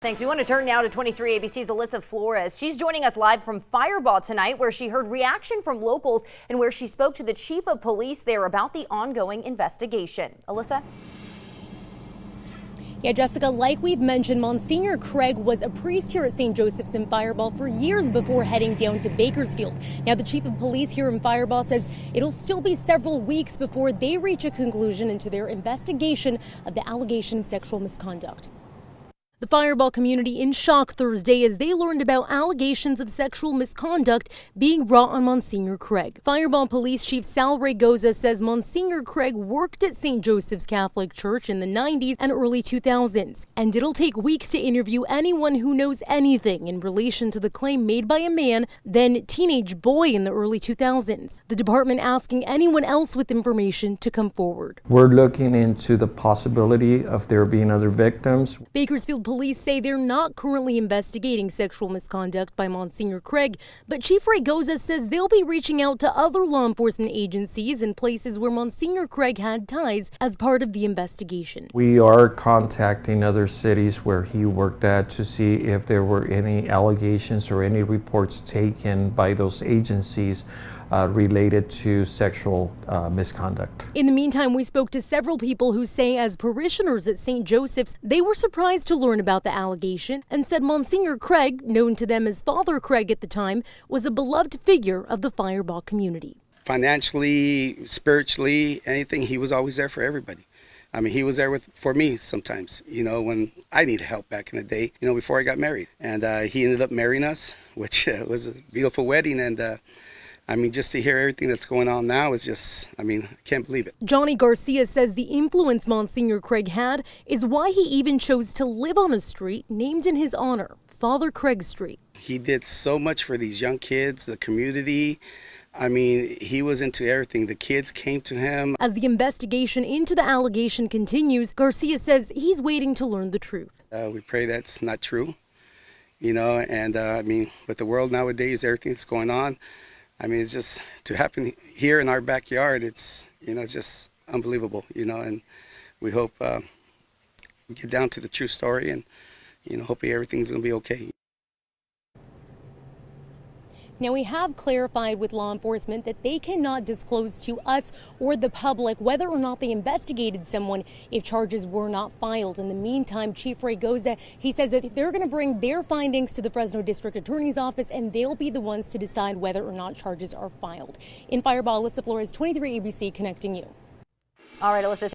Thanks. We want to turn now to 23 ABC's Alyssa Flores. She's joining us live from Fireball tonight, where she heard reaction from locals and where she spoke to the chief of police there about the ongoing investigation. Alyssa? Yeah, Jessica, like we've mentioned, Monsignor Craig was a priest here at St. Joseph's in Fireball for years before heading down to Bakersfield. Now, the chief of police here in Fireball says it'll still be several weeks before they reach a conclusion into their investigation of the allegation of sexual misconduct. The Fireball community in shock Thursday as they learned about allegations of sexual misconduct being brought on Monsignor Craig. Fireball Police Chief Sal Raygoza says Monsignor Craig worked at St. Joseph's Catholic Church in the 90s and early 2000s, and it'll take weeks to interview anyone who knows anything in relation to the claim made by a man, then teenage boy in the early 2000s. The department asking anyone else with information to come forward. We're looking into the possibility of there being other victims. Bakersfield Police say they're not currently investigating sexual misconduct by Monsignor Craig, but Chief Raygoza says they'll be reaching out to other law enforcement agencies in places where Monsignor Craig had ties as part of the investigation. We are contacting other cities where he worked at to see if there were any allegations or any reports taken by those agencies related to sexual misconduct. In the meantime, we spoke to several people who say as parishioners at St. Joseph's, they were surprised to learn about the allegation and said Monsignor Craig, known to them as Father Craig at the time, was a beloved figure of the Fireball community. Financially, spiritually, anything, he was always there for everybody. I mean, he was there for me sometimes, when I needed help back in the day, before I got married. And he ended up marrying us, which was a beautiful wedding. And just to hear everything that's going on now is just, I can't believe it. Johnny Garcia says the influence Monsignor Craig had is why he even chose to live on a street named in his honor, Father Craig Street. He did so much for these young kids, the community. He was into everything. The kids came to him. As the investigation into the allegation continues, Garcia says he's waiting to learn the truth. We pray that's not true, and with the world nowadays, everything that's going on, it's just to happen here in our backyard. It's just unbelievable. And we hope we get down to the true story, and hopefully everything's gonna be okay. Now, we have clarified with law enforcement that they cannot disclose to us or the public whether or not they investigated someone if charges were not filed. In the meantime, Chief Raygoza, he says that they're going to bring their findings to the Fresno District Attorney's Office, and they'll be the ones to decide whether or not charges are filed. In Fireball, Alyssa Flores, 23 ABC, connecting you. All right, Alyssa.